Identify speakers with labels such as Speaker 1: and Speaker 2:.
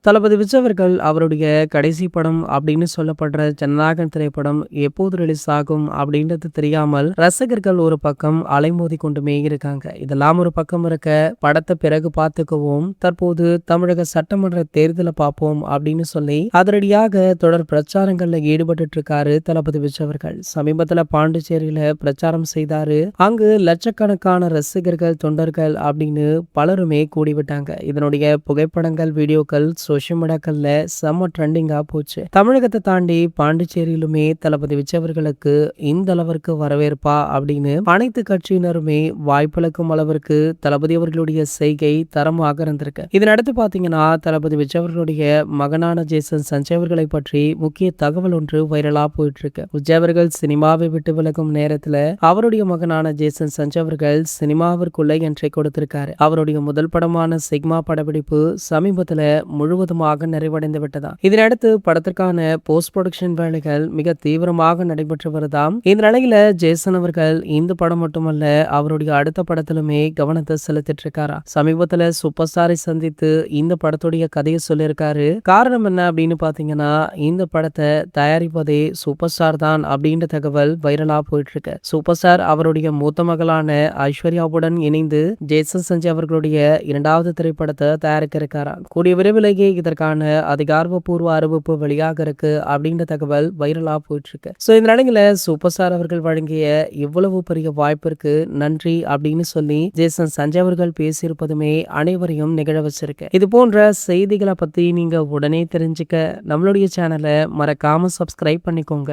Speaker 1: தளபதி விஜய் அவர்கள் அவருடைய கடைசி படம் அப்படின்னு சொல்லப்படுற ஜனநாயகன் திரைப்படம் எப்போது ரிலீஸ் ஆகும் அப்படின்றது தெரியாமல் ரசிகர்கள் ஒரு பக்கம் அலைமோதி கொண்டுமே இருக்காங்க. இதெல்லாம் ஒரு பக்கம் இருக்க, படத்தை பிறகு பார்த்துக்குவோம், தற்போது தமிழக சட்டமன்ற தேர்தலை பார்ப்போம் அப்படின்னு சொல்லி அதிரடியாக தொடர் பிரச்சாரங்கள்ல ஈடுபட்டு இருக்காரு தளபதி விஜய் அவர்கள். சமீபத்துல பாண்டிச்சேரியில பிரச்சாரம் செய்தாரு. அங்கு லட்சக்கணக்கான ரசிகர்கள், தொண்டர்கள் அப்படின்னு பலருமே கூடிவிட்டாங்க. இதனுடைய புகைப்படங்கள், வீடியோக்கள் சோஷியல் மீடியாக்கள்ல செம்ம ட்ரெண்டிங்கா போச்சு. தமிழகத்தை தாண்டி பாண்டிச்சேரியிலுமே தளபதி விஜய் அவர்களுக்கு இந்த அளவிற்கு வரவேற்பா அப்படின்னு அனைத்து கட்சியினருமே வாய்ப்பிழக்கும் அளவிற்கு தளபதி அவர்களுடைய செய்கை தரமாக இருந்திருக்கு. இதனடுத்து பாத்தீங்கன்னா தளபதி விஜய் அவர்களுடைய மகனான ஜேசன் சஞ்சய் அவர்களை பற்றி முக்கிய தகவல் ஒன்று வைரலா போயிட்டு இருக்கு. விஜய் அவர்கள் சினிமாவை விட்டு விலகும் நேரத்துல அவருடைய மகனான ஜேசன் சஞ்சய் அவர்கள் சினிமாவிற்குள்ள என்ட்ரி கொடுத்திருக்காரு. அவருடைய முதல் படமான சிக்மா படப்பிடிப்பு சமீபத்துல முழுவதுமாக நிறைவடைந்து விட்டதா. இதனடுத்து படத்திற்கான போஸ்ட் ப்ரொடக்ஷன் வேலைகள் மிக தீவிரமாக நடைபெற்று வருதாம். இந்த நிலையில ஜேசன் அவர்கள் இந்த படம் மட்டுமல்ல, அவருடைய அடுத்த படத்திலுமே கவனத்தை செலுத்திட்டு இருக்காரா. சமீபத்துல சூப்பர் ஸ்டாரை சந்தித்து இந்த படத்துடைய கதையை சொல்லியிருக்காரு. காரணம் என்ன அப்படின்னு பாத்தீங்கன்னா, இந்த படத்தை தயாரிப்பதே சூப்பர் ஸ்டார் தான் அப்படின்ற தகவல் வைரலா போயிட்டு இருக்கு. சூப்பர் ஸ்டார் அவருடைய மூத்த மகளான ஐஸ்வர்யாவுடன் இணைந்து ஜேசன் சஞ்சய் அவர்களுடைய இரண்டாவது திரைப்படத்தை தயாரிக்க இருக்காரா. கூடிய விரைவிலேயே இதற்கான அதிகாரப்பூர்வ அறிவிப்பு வெளியாக இருக்கு அப்படின்ற தகவல் வைரலா போயிட்டு இருக்கு. சோ இந்த நிலையில சூப்பர் ஸ்டார் அவர்கள் வழங்கிய இவ்வளவு பெரிய வாய்ப்பிற்கு நன்றி அப்படின்னு சொல்லி ஜேசன் சஞ்சய் அவர்கள் பேசியிருப்பதுமே அனைவரையும் நிகழ வச்சிருக்கு. இது போன்ற செய்திகளை பத்தி நீங்க உடனே தெரிஞ்சுக்க நம்மளுடைய சேனலை மறக்காம சப்ஸ்கிரைப் பண்ணிக்கோங்க.